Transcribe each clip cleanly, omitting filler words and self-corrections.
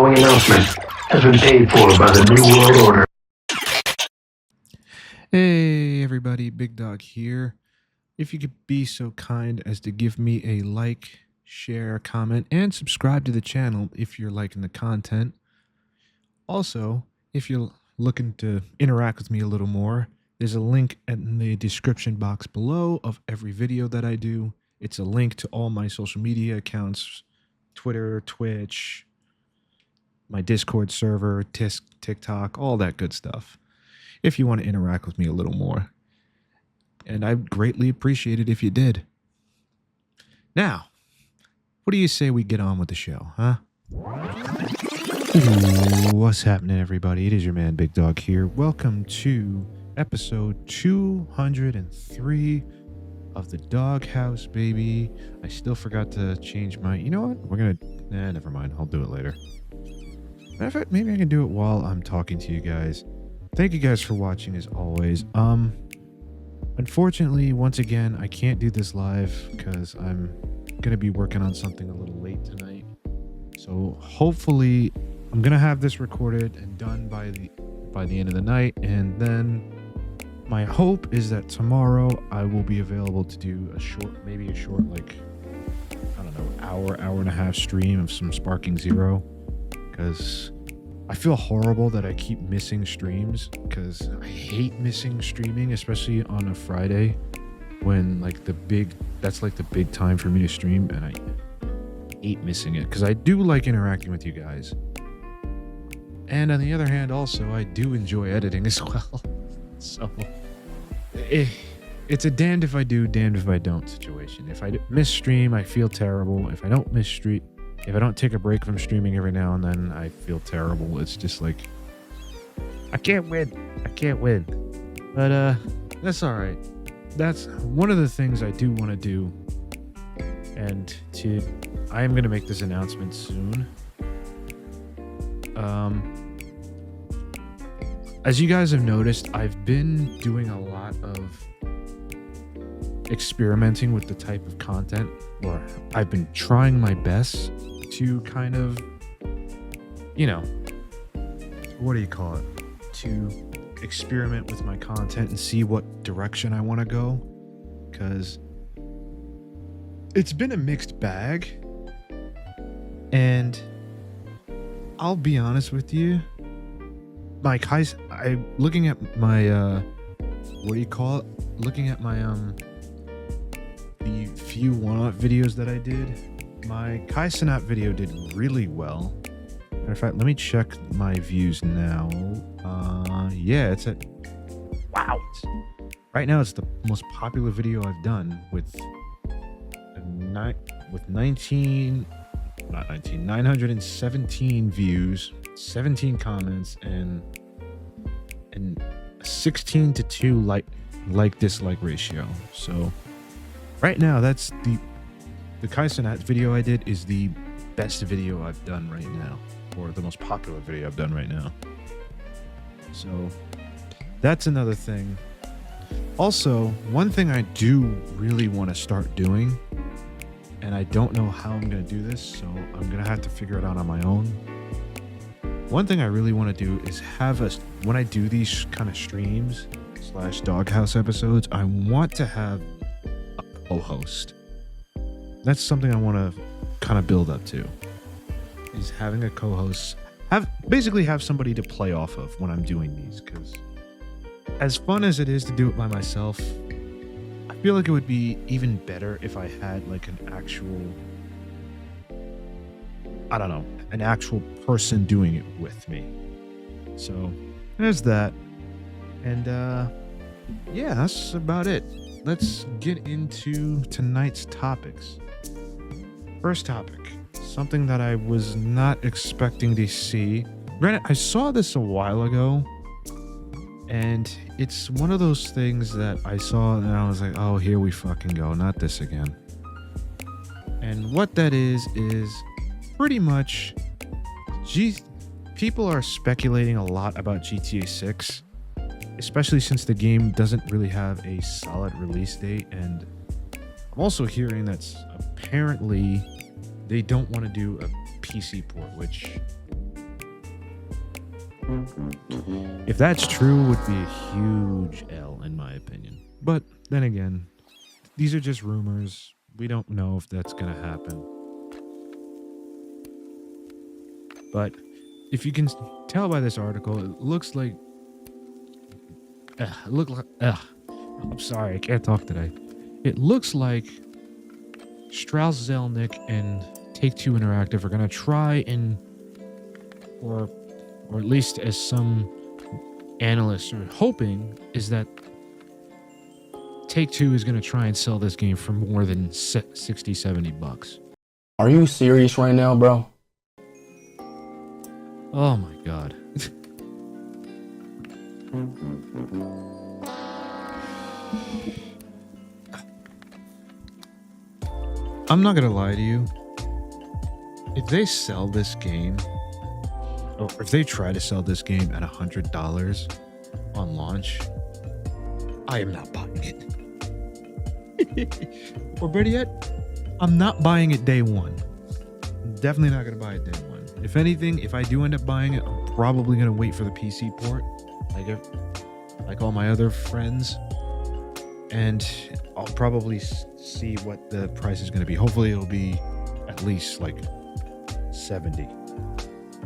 following announcement has been paid for by the New World Order. Hey everybody, Big Dog here. If you could be so kind as to give me a like, share, comment, and subscribe to the channel if you're liking the content. Also, if you're looking to interact with me a little more, there's a link in the description box below of every video that I do. It's a link to all my social media accounts, Twitter, Twitch, my Discord server, TikTok, all that good stuff, if you want to interact with me a little more. And I'd greatly appreciate it if you did. Now, what do you say we get on with the show, huh? Ooh, what's happening, everybody? It is your man, Big Dog here. Welcome to episode 203 of the Doghouse, baby. I still forgot to change my... You know what? Never mind. I'll do it later. Matter of fact, maybe I can do it while I'm talking to you guys. Thank you guys for watching, as always. Unfortunately, once again, I can't do this live because I'm going to be working on something a little late tonight. So hopefully I'm going to have this recorded and done by the end of the night. And then my hope is that tomorrow I will be available to do a short, like, I don't know, hour and a half stream of some Sparking Zero. Because I feel horrible that I keep missing streams, because I hate missing streaming, especially on a Friday when that's like the big time for me to stream, and I hate missing it because I do like interacting with you guys. And on the other hand, also, I do enjoy editing as well. So it's a damned if I do, damned if I don't situation. If I miss stream, I feel terrible. If I don't take a break from streaming every now and then, I feel terrible. It's just like, I can't win. But that's all right. That's one of the things I do want to do. And I am going to make this announcement soon. As you guys have noticed, I've been doing a lot of experimenting with the type of content, or I've been trying my best to kind of, what do you call it? To experiment with my content and see what direction I want to go. Because it's been a mixed bag. And I'll be honest with you, looking at my, looking at my, the few one-off videos that I did, my Kai Cenat video did really well. Matter of fact, let me check my views now. Yeah, it's at... Wow! Right now, it's the most popular video I've done with 917 views, 17 comments, and 16-to-2 like-dislike ratio. So, right now, that's the Kai Cenat video I did is the best video I've done right now, or the most popular video I've done right now. So that's another thing. Also, one thing I do really want to start doing, and I don't know how I'm going to do this, so I'm going to have to figure it out on my own. One thing I really want to do is when I do these kind of streams / Doghouse episodes, I want to have a co-host. That's something I want to kind of build up to, is having a co-host, basically have somebody to play off of when I'm doing these, because as fun as it is to do it by myself, I feel like it would be even better if I had like an actual person doing it with me. So there's that. And yeah, that's about it. Let's get into tonight's topics. First topic, something that I was not expecting to see. Granted, I saw this a while ago, and it's one of those things that I saw and I was like, oh, here we fucking go, not this again. And what that is pretty much, people are speculating a lot about GTA 6, especially since the game doesn't really have a solid release date, and I'm also hearing that's apparently they don't want to do a PC port, which If that's true, would be a huge L in my opinion. But then again, these are just rumors. We don't know if that's going to happen. But if you can tell by this article, it looks like... I'm sorry, I can't talk today. It looks like Strauss Zelnick and Take-Two Interactive are going to try and... Or at least as some analysts are hoping, is that Take-Two is going to try and sell this game for more than 60, 70 bucks. Are you serious right now, bro? Oh my god. I'm not gonna lie to you. If they sell this game, or if they try to sell this game at $100 on launch, I am not buying it. Or better yet, I'm not buying it day one. Definitely not gonna buy it day one. If anything, if I do end up buying it, I'm probably gonna wait for the PC port, like all my other friends, and I'll probably see what the price is gonna be. Hopefully, it'll be at least like 70.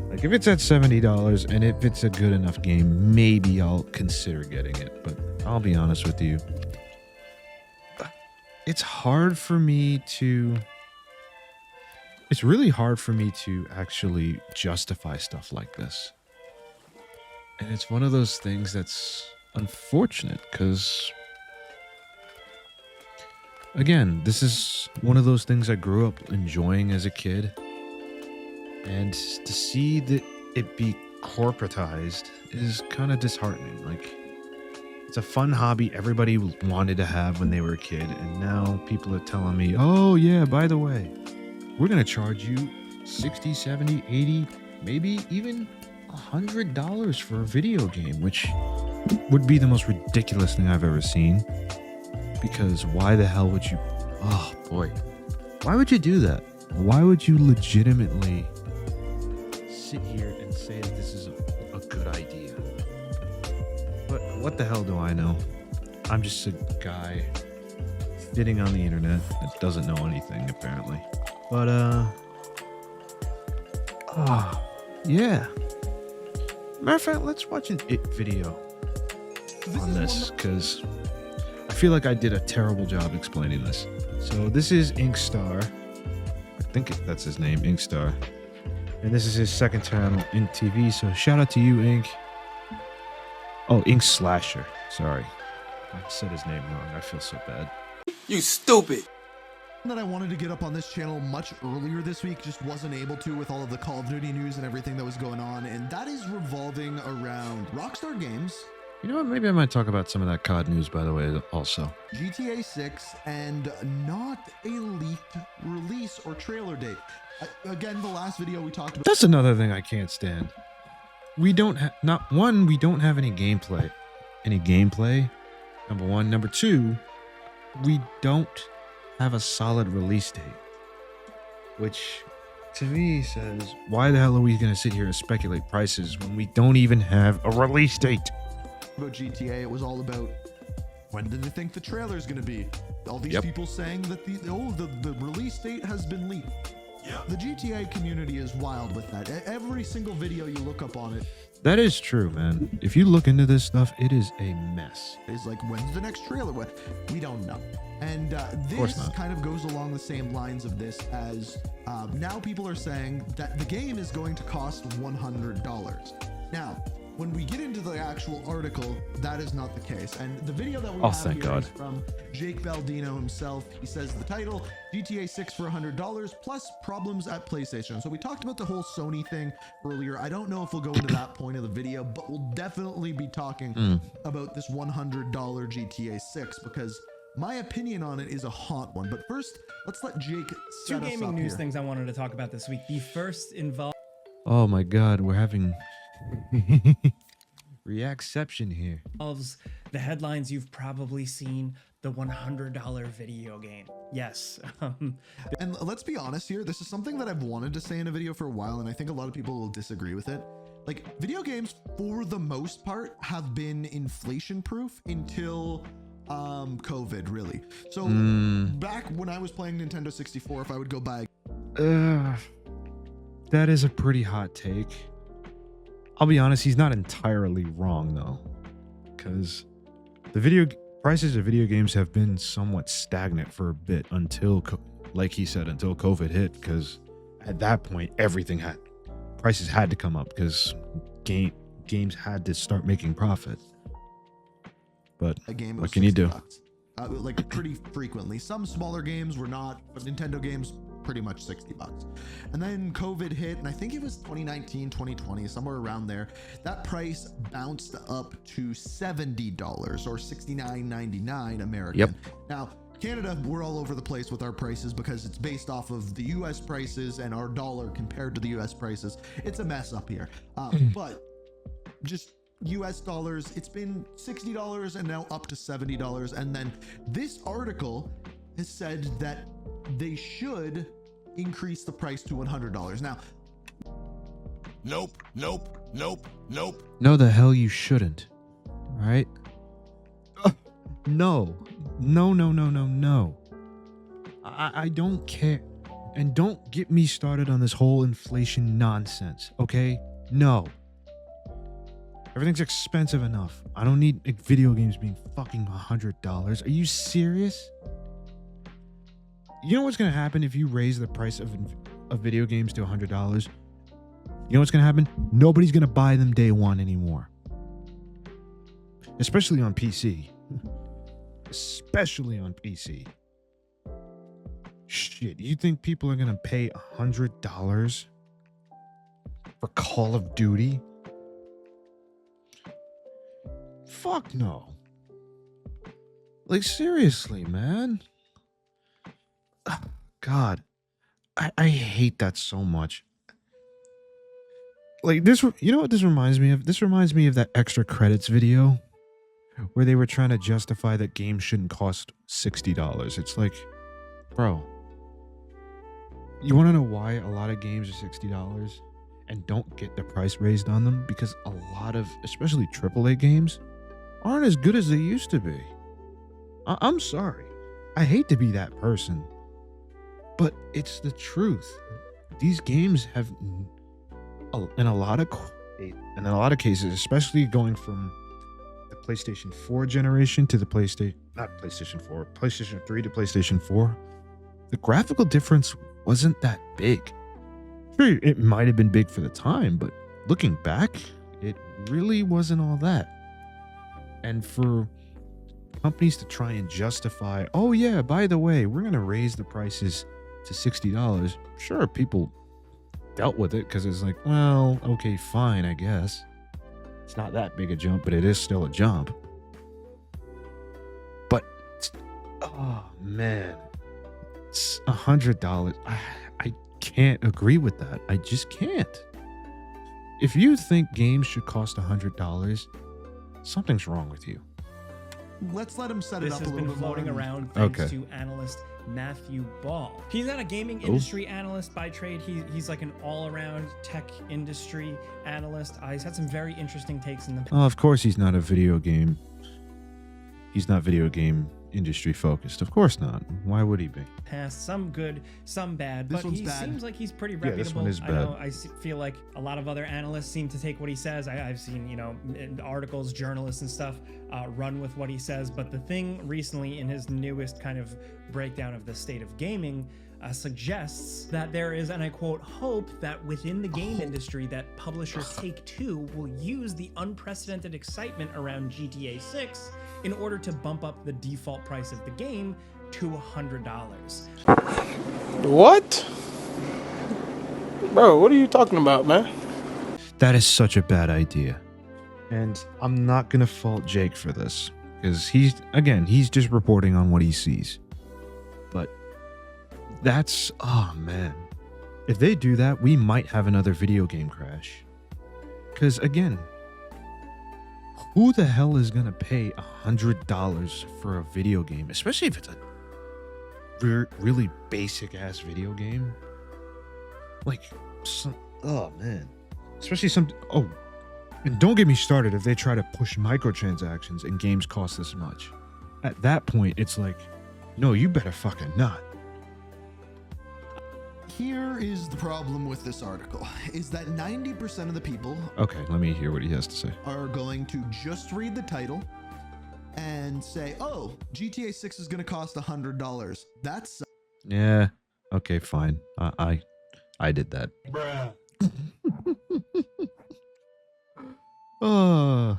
Like if it's at $70 and if it's a good enough game, maybe I'll consider getting it. But I'll be honest with you, it's really hard for me to actually justify stuff like this. And it's one of those things that's unfortunate because, again, this is one of those things I grew up enjoying as a kid. And to see that it be corporatized is kind of disheartening. Like, it's a fun hobby everybody wanted to have when they were a kid. And now people are telling me, oh yeah, by the way, we're going to charge you 60, 70, 80, maybe even $100 for a video game, which would be the most ridiculous thing I've ever seen. Because why the hell would you... Oh, boy. Why would you do that? Why would you legitimately sit here and say that this is a good idea? But what the hell do I know? I'm just a guy sitting on the internet that doesn't know anything, apparently. But, yeah. Matter of fact, let's watch an It video on this, because I feel like I did a terrible job explaining this. So this is Inkstar. I think that's his name, Inkstar. And this is his second channel, Ink TV. So shout out to you, Ink. Oh, Ink Slasher. Sorry. I said his name wrong. I feel so bad. You stupid. That I wanted to get up on this channel much earlier this week, just wasn't able to with all of the Call of Duty news and everything that was going on, and that is revolving around Rockstar Games. You know what? Maybe I might talk about some of that COD news, by the way, also. GTA 6 and not a leaked release or trailer date. Again, the last video we talked about. That's another thing I can't stand. We don't have, we don't have any gameplay. Number one. Number two, we don't have a solid release date, which to me says, why the hell are we going to sit here and speculate prices when we don't even have a release date? About GTA, it was all about when did they think the trailer is going to be? All these people saying that the release date has been leaked. The GTA community is wild with that. Every single video you look up on it, that is true, man. If you look into this stuff, it is a mess. It's like, when's the next trailer? What? We don't know. And this kind of goes along the same lines of this as now people are saying that the game is going to cost $100. Now, when we get into the actual article, that is not the case. And the video that we have here is from Jake Baldino himself. He says the title, GTA 6 for $100 plus problems at PlayStation. So we talked about the whole Sony thing earlier. I don't know if we'll go into that point of the video, but we'll definitely be talking about this $100 GTA 6 because my opinion on it is a hot one. But first, let's let Jake set us up here. Two gaming news things I wanted to talk about this week. The first involves... Oh my God, we're having... Reacception here. The headlines you've probably seen, the $100 video game. Yes. And let's be honest here, this is something that I've wanted to say in a video for a while, and I think a lot of people will disagree with it. like video games for the most part have been inflation proof until COVID, really. So back when I was playing Nintendo 64, if I would go buy that is a pretty hot take. I'll be honest, he's not entirely wrong though, because the prices of video games have been somewhat stagnant for a bit until, like he said, until COVID hit, because at that point prices had to come up because games had to start making profit. But a game what can you do? Like pretty frequently. Some smaller games were not, but Nintendo games pretty much $60. And then COVID hit, and I think it was 2019, 2020, somewhere around there. That price bounced up to $70 or $69.99 American. Yep. Now, Canada, we're all over the place with our prices because it's based off of the US prices and our dollar compared to the US prices. It's a mess up here. But just US dollars, it's been $60 and now up to $70. And then this article has said that they should increase the price to $100. Now, Nope. No, the hell you shouldn't. All right? No. I don't care. And don't get me started on this whole inflation nonsense, okay? No. Everything's expensive enough. I don't need video games being fucking $100. Are you serious? You know what's going to happen if you raise the price of video games to $100? You know what's going to happen? Nobody's going to buy them day one anymore. Especially on PC. Especially on PC. Shit, you think people are going to pay $100 for Call of Duty? Fuck no. Like, seriously, man. God, I hate that so much. Like this, you know what this reminds me of? This reminds me of that extra credits video where they were trying to justify that games shouldn't cost $60. It's like, bro, you want to know why a lot of games are $60 and don't get the price raised on them? Because a lot of, especially AAA games, aren't as good as they used to be. I'm sorry. I hate to be that person, but it's the truth. These games have, in a lot of cases, especially going from the PlayStation 4 generation to the PlayStation 3 to PlayStation 4, the graphical difference wasn't that big. Sure, it might have been big for the time, but looking back, it really wasn't all that. And for companies to try and justify, oh yeah, by the way, we're going to raise the prices to $60. Sure, people dealt with it because it's like, well, okay, fine, I guess. It's not that big a jump, but it is still a jump. But, oh man, it's $100. I can't agree with that. I just can't. If you think games should cost $100, something's wrong with you. let's let him set it This up a has little been bit more. floating around thanks to analyst Matthew Ball. He's not a gaming industry analyst by trade. He's like an all-around tech industry analyst. He's had some very interesting takes in the Oh, of course he's not a video game. He's not video game industry focused. Of course not. Why would he be? past. Some good, some bad. This but one's he bad. seems like he's pretty Yeah, reputable. this one is I bad. know. Feel like a lot of other analysts seem to take what he says. I've seen, in articles, journalists and stuff run with what he says. But the thing recently in his newest kind of breakdown of the state of gaming suggests that there is, and I quote, hope that within the game industry that publisher Take-Two will use the unprecedented excitement around GTA 6 in order to bump up the default price of the game to $100. What? Bro, what are you talking about, man? That is such a bad idea. And I'm not going to fault Jake for this, because he's just reporting on what he sees. But that's, oh man. If they do that, we might have another video game crash. Because again, who the hell is going to pay $100 for a video game? Especially if it's a really basic ass video game. Like, oh man. especially some. Oh, and don't get me started if they try to push microtransactions and games cost this much. At that point, it's like, no, you better fucking not. Here is the problem with this article, is that 90% of the people Okay, let me hear what he has to say. are going to just read the title and say, oh, GTA 6 is going to cost $100. That's Yeah. Okay, fine. I did that. Bruh. Oh,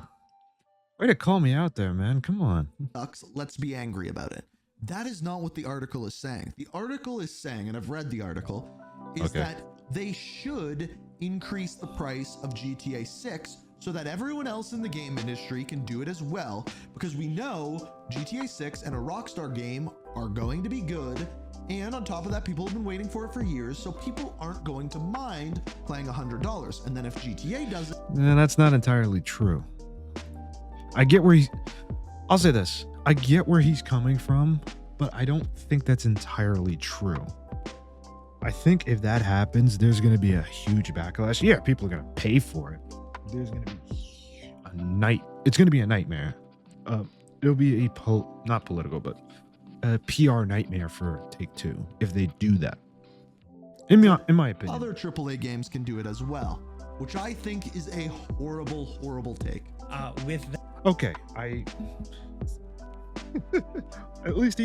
way to call me out there, man. Come on. sucks. Let's be angry about it. That is not what the article is saying. The article is saying, and I've read the article, is Okay. that they should increase the price of GTA 6 so that everyone else in the game industry can do it as well, because we know GTA 6 and a Rockstar game are going to be good, and on top of that, people have been waiting for it for years, so people aren't going to mind playing $100. And then if GTA does it, Yeah, that's not entirely true. I get where I'll say this. I get where he's coming from, but I don't think that's entirely true. I think if that happens, there's going to be a huge backlash. Yeah, people are going to pay for it. There's going to be it's going to be a nightmare. It'll be not political, but a PR nightmare for Take-Two if they do that. In my opinion. other AAA games can do it as well, which I think is a horrible, horrible take. With that, Okay, at least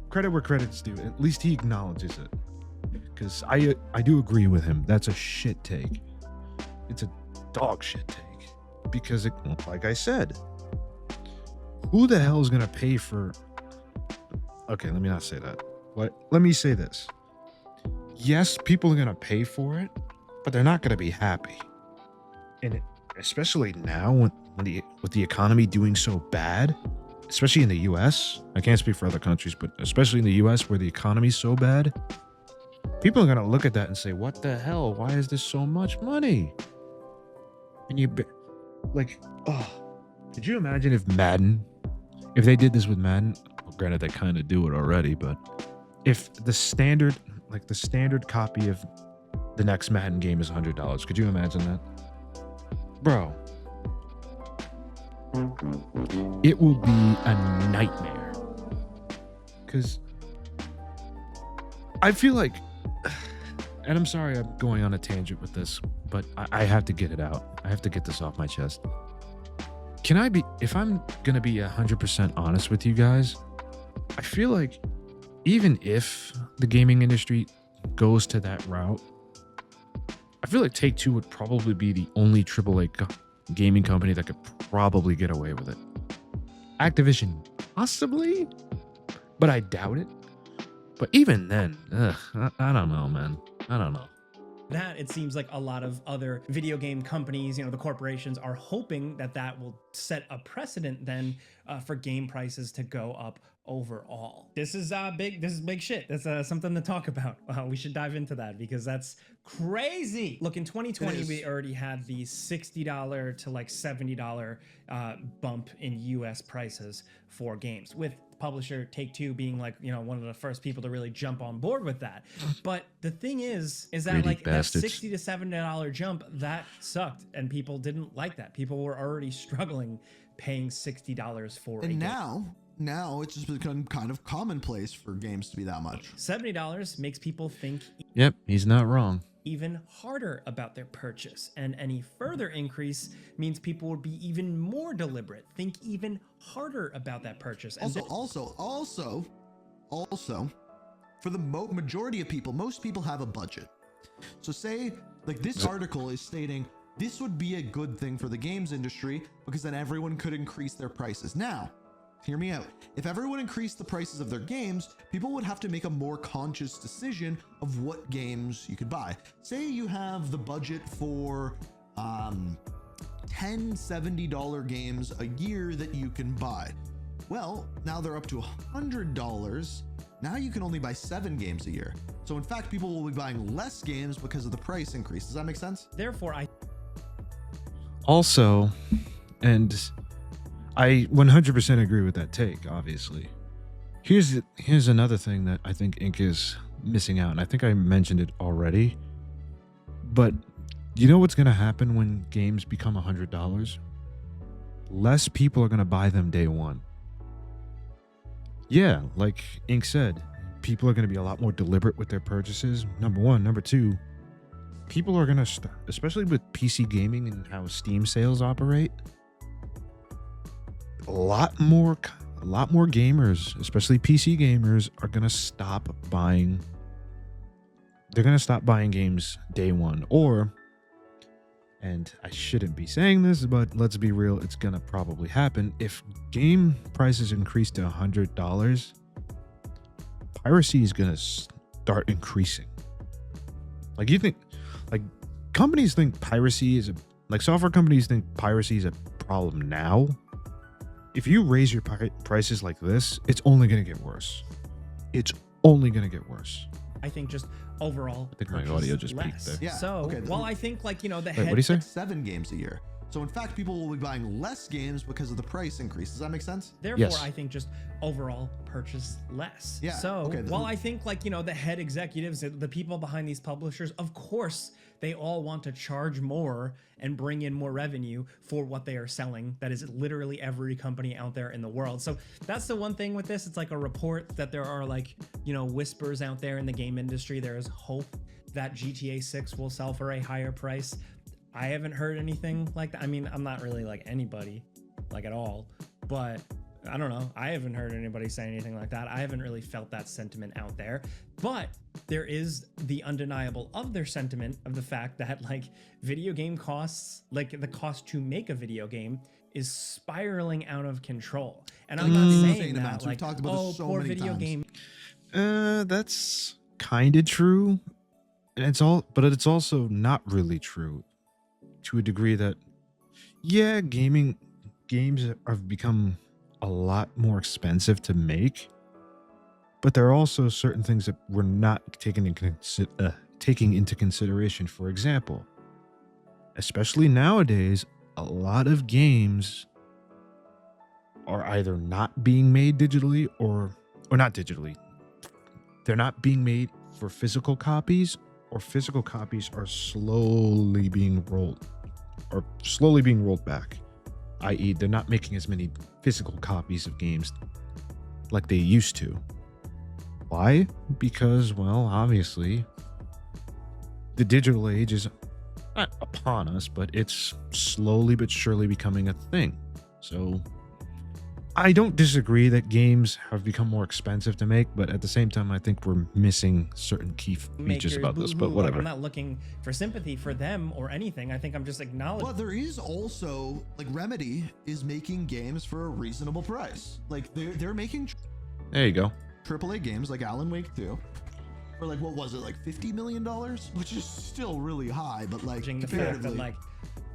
credit where credit's due. At least he acknowledges it. Because I do agree with him. That's a shit take. It's a dog shit take. Because like I said, who the hell is gonna pay for? Okay, let me not say that. Let me say this. Yes, people are gonna pay for it, but they're not gonna be happy. And especially now with the economy doing so bad, especially in the US. I can't speak for other countries, but especially in the US where the economy's so bad, people are going to look at that and say, what the hell? Why is this so much money? And could you imagine if they did this with Madden? Well, granted, they kind of do it already, but if the standard copy of the next Madden game is $100, could you imagine that? Bro, it will be a nightmare. Because I feel like, and I'm sorry I'm going on a tangent with this, but I have to get it out. I have to get this off my chest. If I'm going to be 100% honest with you guys, I feel like even if the gaming industry goes to that route, I feel like Take-Two would probably be the only AAA gaming company that could probably get away with it. Activision, possibly, but I doubt it. But even then, I don't know, man. I don't know. that it seems like a lot of other video game companies, the corporations are hoping that will set a precedent then for game prices to go up overall. This is big shit. That's something to talk about. We should dive into that because that's crazy. Look, in 2020 we already had the $60 to like $70 bump in US prices for games, with publisher Take-Two being like, one of the first people to really jump on board with that. But the thing is that Greedy like bastards. that $60 to $70 jump, that sucked, and people didn't like that. People were already struggling paying $60 for a And game. now it's just become kind of commonplace for games to be that much. $70 makes people think Yep, he's not wrong. even harder about their purchase, and any further increase means people would be even more deliberate, think even harder about that purchase. And Also, for the majority of people, most people have a budget. So say, like this article is stating, this would be a good thing for the games industry because then everyone could increase their prices. Now, hear me out. If everyone increased the prices of their games, people would have to make a more conscious decision of what games you could buy. Say you have the budget for 10 $70 games a year that you can buy. Well, now they're up to $100. Now you can only buy 7 games a year. So in fact, people will be buying less games because of the price increase. Does that make sense? therefore Also, and I 100% agree with that take, obviously. Here's another thing that I think Inc. is missing out, and I think I mentioned it already. But You know what's going to happen when games become $100? Less people are going to buy them day one. Yeah, like Ink said, people are going to be a lot more deliberate with their purchases. Number one. Number two, people are going to, especially with PC gaming and how Steam sales operate, a lot more gamers, especially PC gamers, are going to stop buying. They're going to stop buying games day one. Or, and I shouldn't be saying this, but let's be real, it's going to probably happen. If game prices increase to $100, piracy is going to start increasing. Like, you think, like, companies think piracy is software companies think piracy is a problem now. If you raise your prices like this, it's only going to get worse. It's only going to get worse. I think just overall, I think my audio just less. peaked there. Yeah. So, Okay. well, I think like, you know, the Wait, head. what do you say? 7 games a year. So in fact, people will be buying less games because of the price increase. Does that make sense? Therefore, Yes. I think just overall purchase less. Yeah, So, okay, while I think like, you know, the head executives, the people behind these publishers, of course, they all want to charge more and bring in more revenue for what they are selling. That is literally every company out there in the world. So that's the one thing with this. It's like a report that there are like, you know, whispers out there in the game industry. There is hope that GTA 6 will sell for a higher price. I haven't heard anything like that. I mean, I'm not really like anybody, like at all, but I don't know. I haven't heard anybody say anything like that. I haven't really felt that sentiment out there, but there is the undeniable other sentiment of the fact that like video game costs, like the cost to make a video game is spiraling out of control. And I'm not saying Insane that amounts. We've like, talked about oh, this so poor many video times. game. That's kind of true. And it's also not really true to a degree that, yeah, games have become a lot more expensive to make, but there are also certain things that we're not taking into consideration. For example, especially nowadays, a lot of games are either not being made digitally or not digitally. They're not being made for physical copies, or physical copies are slowly being rolled back, i.e. they're not making as many physical copies of games like they used to. Why? Because, well, obviously the digital age is not upon us, but it's slowly but surely becoming a thing. So I don't disagree that games have become more expensive to make, but at the same time, I think we're missing certain key features about this, but whatever. Like, I'm not looking for sympathy for them or anything. I think I'm just acknowledging. But there is also, like, Remedy is making games for a reasonable price. Like, they're making There you go. AAA games like Alan Wake 2 for, like, what was it, like $50 million? Which is still really high, but, like, the fact that comparatively. like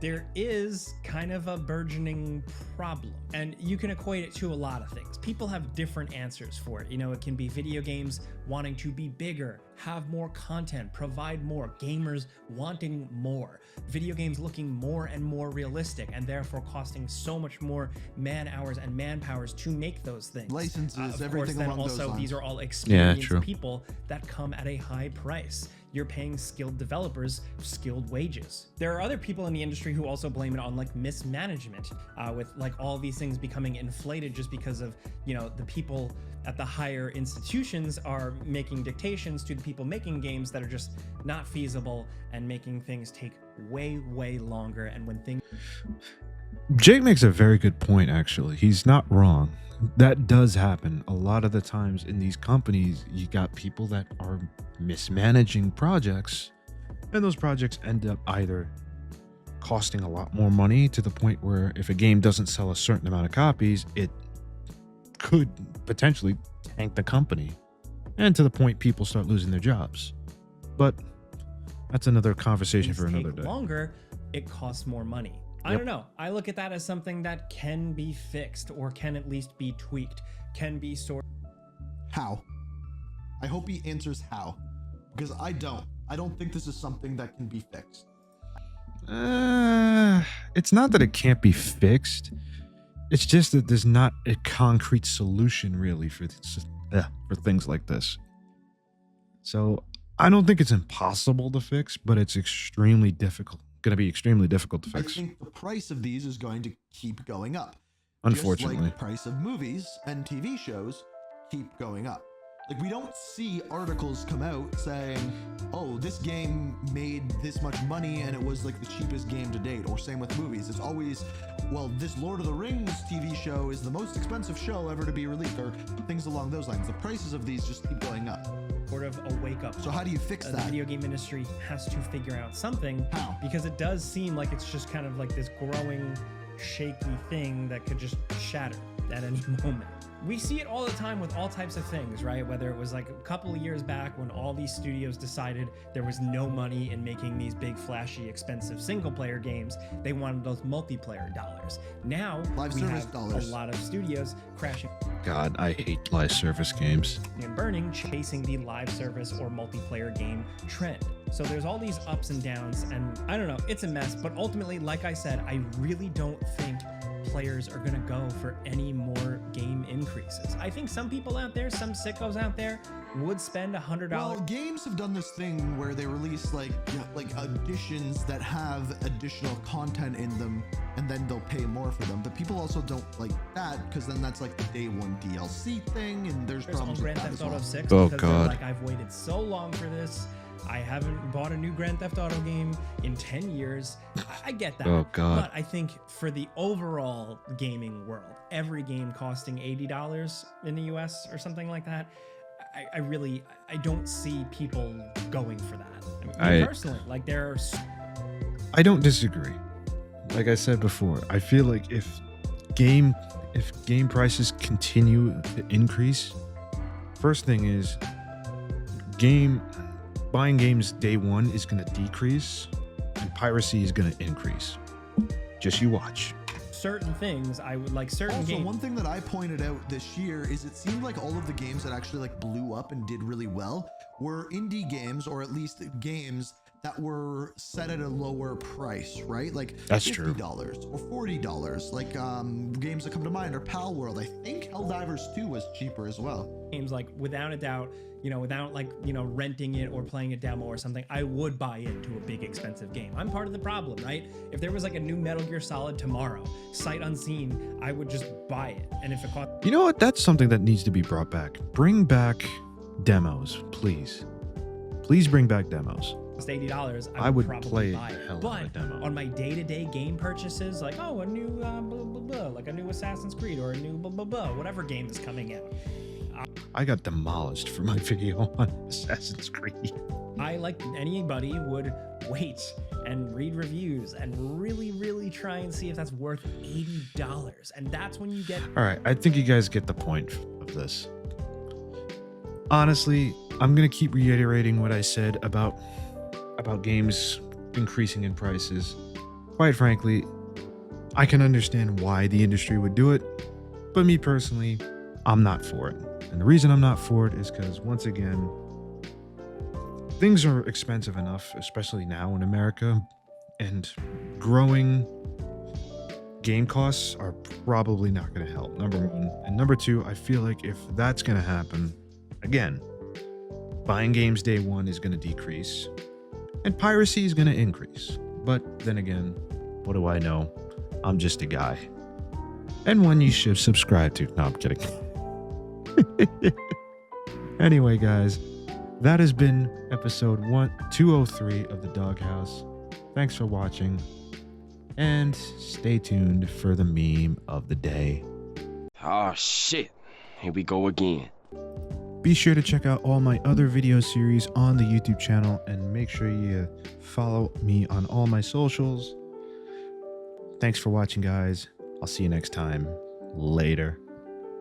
there is kind of a burgeoning problem, and you can equate it to a lot of things. People have different answers for it. You know, it can be video games wanting to be bigger, have more content, provide more, gamers wanting more, video games looking more and more realistic, and therefore costing so much more man hours and manpowers to make those things. Licenses, of everything course, then along those also lines. these are all experienced true. people that come at a high price. You're paying skilled developers skilled wages. There are other people in the industry who also blame it on like mismanagement, with like all these things becoming inflated just because of, you know, the people at the higher institutions are making dictations to the people making games that are just not feasible and making things take way, way longer. And when things Jake makes a very good point, actually. He's not wrong. That does happen a lot of the times in these companies. You got people that are mismanaging projects, and those projects end up either costing a lot more money to the point where if a game doesn't sell a certain amount of copies, it could potentially tank the company, and to the point people start losing their jobs. But that's another conversation for another take day. longer, it costs more money. I Yep. don't know. I look at that as something that can be fixed, or can at least be tweaked, can be sorted. How? I hope he answers how, because I don't think this is something that can be fixed. It's not that it can't be fixed. It's just that there's not a concrete solution really for things like this. So I don't think it's impossible to fix, but it's extremely difficult going to be extremely difficult to I fix. think the price of these is going to keep going up. Unfortunately. Just like the price of movies and TV shows keep going up. Like, we don't see articles come out saying, oh, this game made this much money and it was like the cheapest game to date, or same with movies. It's always, well, this Lord of the Rings TV show is the most expensive show ever to be released, or things along those lines. The prices of these just keep going up. Sort of a wake up. So how do you fix The that? video game industry has to figure out something. How? Because it does seem like it's just kind of like this growing, shaky thing that could just shatter at any moment. We see it all the time with all types of things, right? Whether it was like a couple of years back when all these studios decided there was no money in making these big, flashy, expensive single-player games. They wanted those multiplayer dollars. Now, Live we service have dollars. a lot of studios crashing God, I hate live service games. and burning, chasing the live service or multiplayer game trend. So there's all these ups and downs, and I don't know, it's a mess. But ultimately, like I said, I really don't think players are going to go for any more game increases. I think some people out there, some sickos out there, would spend $100. Well, games have done this thing where they release like additions that have additional content in them, and then they'll pay more for them. But people also don't like that, because then that's like the day one DLC thing, and there's on problems with Grand that Theft as Auto well. 6 Oh, because God. they're like, I've waited so long for this. I haven't bought a new Grand Theft Auto game in 10 years. I get that. Oh, God. But I think for the overall gaming world, every game costing $80 in the US or something like that, I don't see people going for that. I mean, me personally, like there are I don't disagree. Like I said before, I feel like if game prices continue to increase, first thing is buying games day one is going to decrease and piracy is going to increase. Just you watch. certain things I would like certain Also, games. one thing that I pointed out this year is it seemed like all of the games that actually like blew up and did really well were indie games, or at least games that were set at a lower price, right? Like That's true. $50 or $40. Like games that come to mind are Pal World. I think Helldivers 2 was cheaper as well. Games like without a doubt, without like, renting it or playing a demo or something, I would buy into a big expensive game. I'm part of the problem, right? If there was like a new Metal Gear Solid tomorrow, sight unseen, I would just buy it. And if it cost You know what? That's something that needs to be brought back. Bring back demos, please. Please bring back demos. $80, I would probably play buy the it. hell out of But a demo. on my day-to-day game purchases, like a new blah, blah, blah, like a new Assassin's Creed or a new blah blah blah, whatever game is coming out, I got demolished for my video on Assassin's Creed. I, like anybody, would wait and read reviews and really try and see if that's worth $80. And that's when you get All right, I think you guys get the point of this. Honestly, I'm going to keep reiterating what I said about games increasing in prices. Quite frankly, I can understand why the industry would do it, but me personally, I'm not for it. And the reason I'm not for it is because, once again, things are expensive enough, especially now in America, and growing game costs are probably not going to help, number one. And number two, I feel like if that's going to happen, again, buying games day one is going to decrease and piracy is going to increase. But then again, what do I know? I'm just a guy. And one you should subscribe to. No, I'm kidding. Anyway, guys, that has been episode 203 of the Doghouse. Thanks for watching, and stay tuned for the meme of the day. Oh shit, here we go again. Be sure to check out all my other video series on the YouTube channel, and make sure you follow me on all my socials. Thanks for watching, guys. I'll see you next time. Later.